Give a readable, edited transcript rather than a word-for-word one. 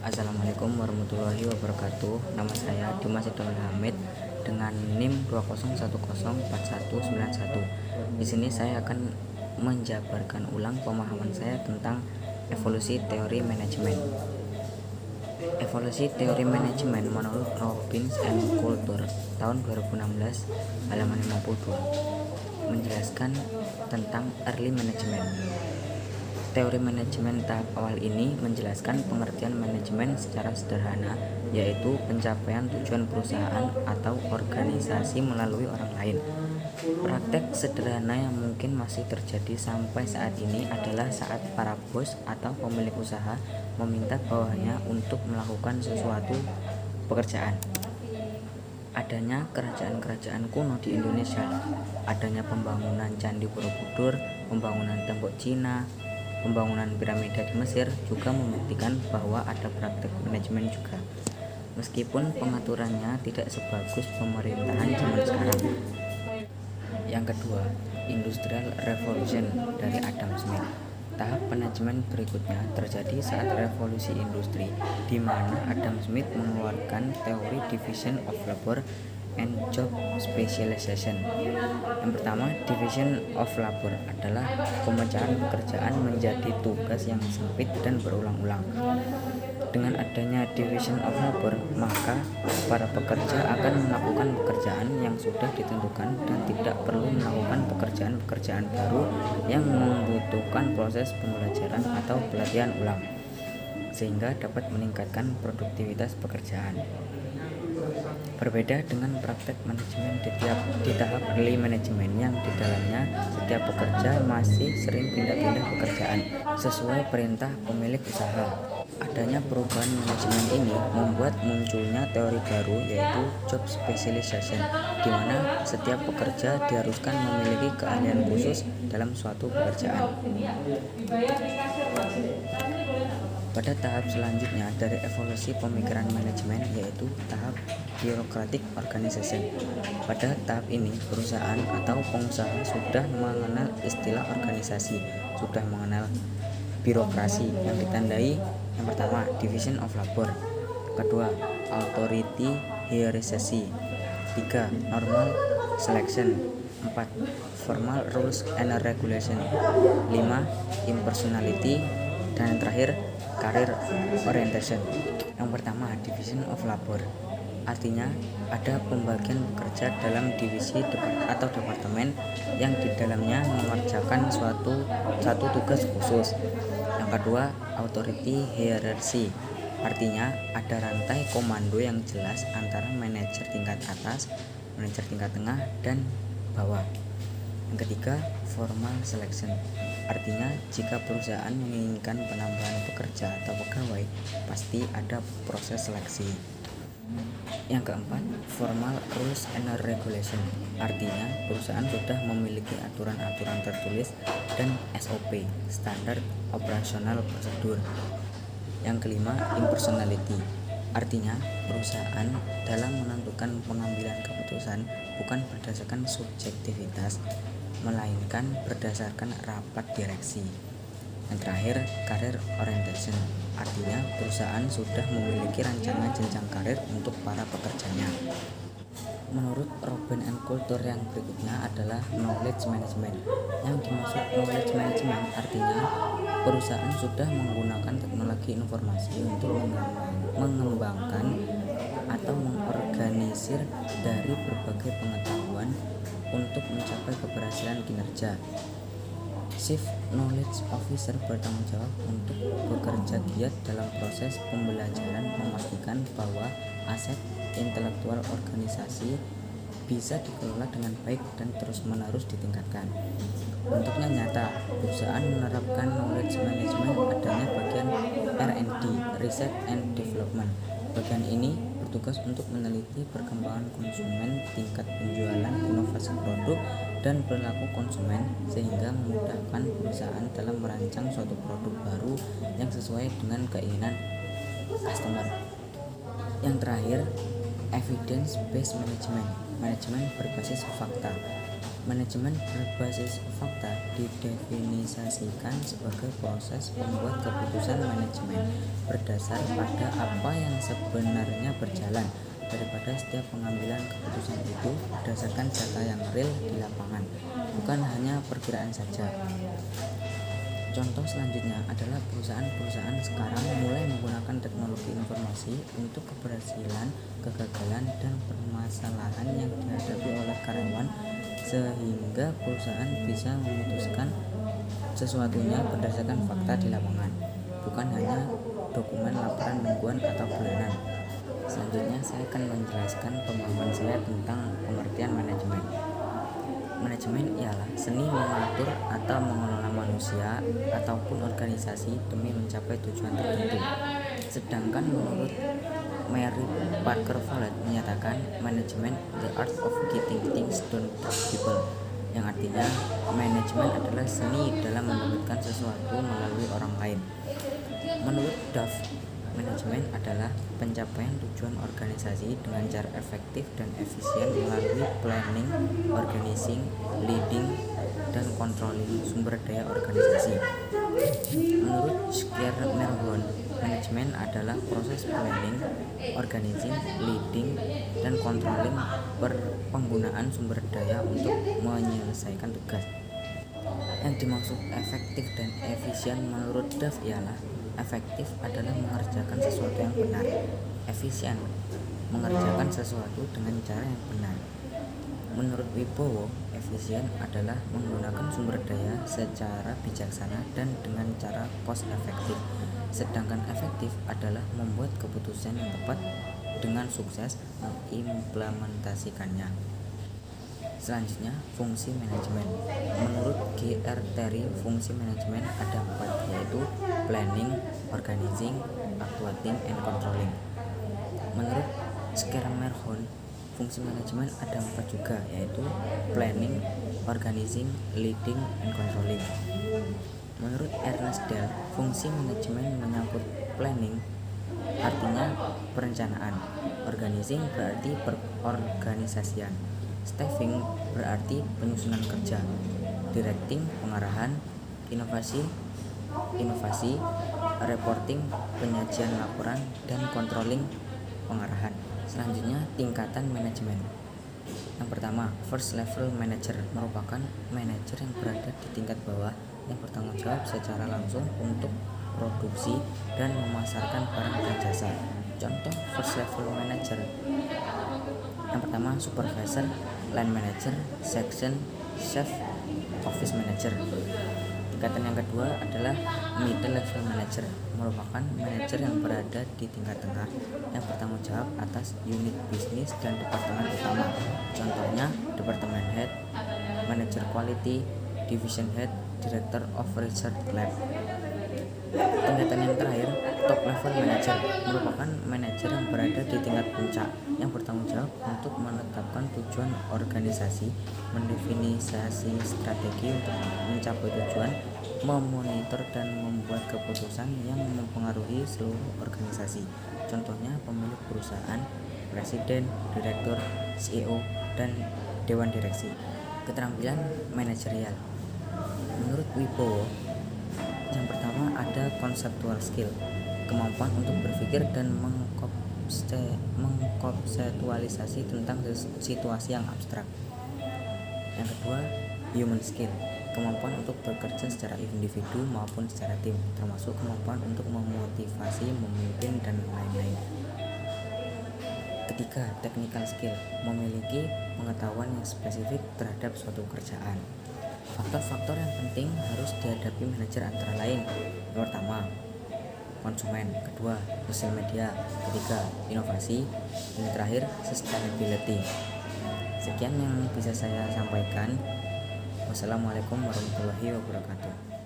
Assalamualaikum warahmatullahi wabarakatuh. Nama saya Dimas Idul Hamid dengan NIM 201041191. Di sini saya akan menjabarkan ulang pemahaman saya tentang evolusi teori manajemen. Evolusi teori manajemen menurut Robbins and Coulter tahun 2016 halaman 52 menjelaskan tentang early management. Teori manajemen tahap awal ini menjelaskan pengertian manajemen secara sederhana, yaitu pencapaian tujuan perusahaan atau organisasi melalui orang lain. Praktek sederhana yang mungkin masih terjadi sampai saat ini adalah saat para bos atau pemilik usaha meminta bawahannya untuk melakukan sesuatu pekerjaan. Adanya kerajaan-kerajaan kuno di Indonesia, adanya pembangunan Candi Borobudur, pembangunan tembok Cina, pembangunan piramida di Mesir juga membuktikan bahwa ada praktek manajemen juga, meskipun pengaturannya tidak sebagus pemerintahan zaman sekarang. Yang kedua, Industrial Revolution dari Adam Smith. Tahap manajemen berikutnya terjadi saat revolusi industri, di mana Adam Smith mengeluarkan teori division of labor and job specialization. Yang pertama, division of labor adalah pemecahan pekerjaan menjadi tugas yang sempit dan berulang-ulang. Dengan adanya division of labor, maka para pekerja akan melakukan pekerjaan yang sudah ditentukan dan tidak perlu melakukan pekerjaan-pekerjaan baru yang membutuhkan proses pembelajaran atau pelatihan ulang, sehingga dapat meningkatkan produktivitas pekerjaan. Berbeda dengan praktek manajemen di tahap early management yang di dalamnya setiap pekerja masih sering pindah-pindah pekerjaan sesuai perintah pemilik usaha. Adanya perubahan manajemen ini membuat munculnya teori baru, yaitu job specialization, di mana setiap pekerja diharuskan memiliki keahlian khusus dalam suatu pekerjaan. Pada tahap selanjutnya dari evolusi pemikiran manajemen, yaitu tahap bureaucratic organization. Pada tahap ini, perusahaan atau pengusaha sudah mengenal istilah organisasi, sudah mengenal birokrasi yang ditandai yang pertama, division of labor, kedua, authority hierarchy, tiga, normal selection, 4, formal rules and regulation, 5, impersonality, dan yang terakhir, career orientation. Yang pertama, division of labor, artinya ada pembagian pekerja dalam divisi atau departemen yang di dalamnya mengerjakan satu tugas khusus. Yang kedua, authority hierarchy, artinya ada rantai komando yang jelas antara manajer tingkat atas, manajer tingkat tengah, dan bawah. Yang ketiga, formal selection, artinya jika perusahaan menginginkan penambahan pekerja atau pegawai, pasti ada proses seleksi. Yang keempat, formal rules and regulation, artinya perusahaan sudah memiliki aturan-aturan tertulis dan SOP, standar operasional prosedur. Yang kelima, impersonality, artinya perusahaan dalam menentukan pengambilan keputusan bukan berdasarkan subjektivitas, melainkan berdasarkan rapat direksi. Yang terakhir, career orientation, artinya perusahaan sudah memiliki rancangan jenjang karir untuk para pekerjanya. Menurut Robbins and Coulter yang berikutnya adalah knowledge management. Yang dimaksud knowledge management artinya perusahaan sudah menggunakan teknologi informasi untuk mengembangkan atau mengorganisir dari berbagai pengetahuan untuk mencapai keberhasilan kinerja. Chief Knowledge Officer bertanggung jawab untuk bekerja giat dalam proses pembelajaran, memastikan bahwa aset intelektual organisasi bisa dikelola dengan baik dan terus-menerus ditingkatkan. Bentuknya nyata, perusahaan menerapkan knowledge management adanya bagian R&D, Research and Development. Bagian ini bertugas untuk meneliti perkembangan konsumen, tingkat penjualan, inovasi produk, dan perilaku konsumen, sehingga memudahkan perusahaan dalam merancang suatu produk baru yang sesuai dengan keinginan customer. Yang terakhir, evidence based management, manajemen berbasis fakta. Manajemen berbasis fakta didefinisikan sebagai proses pembuat keputusan manajemen berdasar pada apa yang sebenarnya berjalan, daripada setiap pengambilan keputusan itu berdasarkan data yang real di lapangan, bukan hanya perkiraan saja. Contoh selanjutnya adalah perusahaan-perusahaan sekarang mulai menggunakan teknologi informasi untuk keberhasilan, kegagalan, dan permasalahan yang dihadapi oleh karyawan, sehingga perusahaan bisa memutuskan sesuatunya berdasarkan fakta di lapangan, bukan hanya dokumen laporan mingguan atau bulanan. Selanjutnya saya akan menjelaskan pemahaman saya tentang pengertian manajemen. Manajemen ialah seni mengatur atau mengelola manusia ataupun organisasi demi mencapai tujuan tertentu. Sedangkan menurut Mary Parker Follett menyatakan manajemen the art of getting things done to people, yang artinya manajemen adalah seni dalam mendapatkan sesuatu melalui orang lain. Menurut Duff, manajemen adalah pencapaian tujuan organisasi dengan cara efektif dan efisien melalui planning, organizing, leading, dan controlling sumber daya organisasi. Menurut Schreier-Merhon, manajemen adalah proses planning, organizing, leading, dan controlling penggunaan sumber daya untuk menyelesaikan tugas. Yang dimaksud efektif dan efisien menurut Duff ialah efektif adalah mengerjakan sesuatu yang benar, efisien mengerjakan sesuatu dengan cara yang benar. Menurut Wibowo, efisien adalah menggunakan sumber daya secara bijaksana dan dengan cara cost efektif, sedangkan efektif adalah membuat keputusan yang tepat dengan sukses mengimplementasikannya. Selanjutnya, fungsi manajemen. Menurut G.R. Terry, fungsi manajemen ada 4, yaitu planning, organizing, actuating, and controlling. Menurut Schreier-Merhon, fungsi manajemen ada 4 juga, yaitu planning, organizing, leading, and controlling. Menurut Ernest Dell, fungsi manajemen menyangkut planning, artinya perencanaan, organizing berarti perorganisasian, staffing berarti penyusunan kerja, directing pengarahan, inovasi, reporting penyajian laporan, dan controlling pengarahan. Selanjutnya, tingkatan manajemen. Yang pertama, first level manager merupakan manajer yang berada di tingkat bawah yang bertanggung jawab secara langsung untuk produksi dan memasarkan barang dan jasa. Contoh first level manager. Yang pertama, supervisor, line manager, section, chef, office manager. Tingkatan yang kedua adalah middle level manager, merupakan manajer yang berada di tingkat tengah yang bertanggung jawab atas unit bisnis dan departemen utama. Contohnya departemen head, manager quality, division head, director of research lab. Tingkatan yang terakhir, top level manager, merupakan manajer yang berada di tingkat puncak yang bertanggung jawab untuk menetapkan tujuan organisasi, mendefinisiasi strategi untuk mencapai tujuan, memonitor dan membuat keputusan yang mempengaruhi seluruh organisasi. Contohnya pemilik perusahaan, presiden, direktur, CEO, dan dewan direksi. Keterampilan manajerial. Menurut Wibowo, yang pertama ada conceptual skill, kemampuan untuk berpikir dan mengkonseptualisasi tentang situasi yang abstrak. Yang kedua, human skill, kemampuan untuk bekerja secara individu maupun secara tim, termasuk kemampuan untuk memotivasi, memimpin, dan lain-lain. Ketiga, technical skill, memiliki pengetahuan yang spesifik terhadap suatu kerjaan. Faktor-faktor yang penting harus dihadapi manajer antara lain. Yang pertama, konsumen. Kedua, sosial media. Ketiga, inovasi. Dan terakhir, sustainability. Sekian yang bisa saya sampaikan. Wassalamualaikum warahmatullahi wabarakatuh.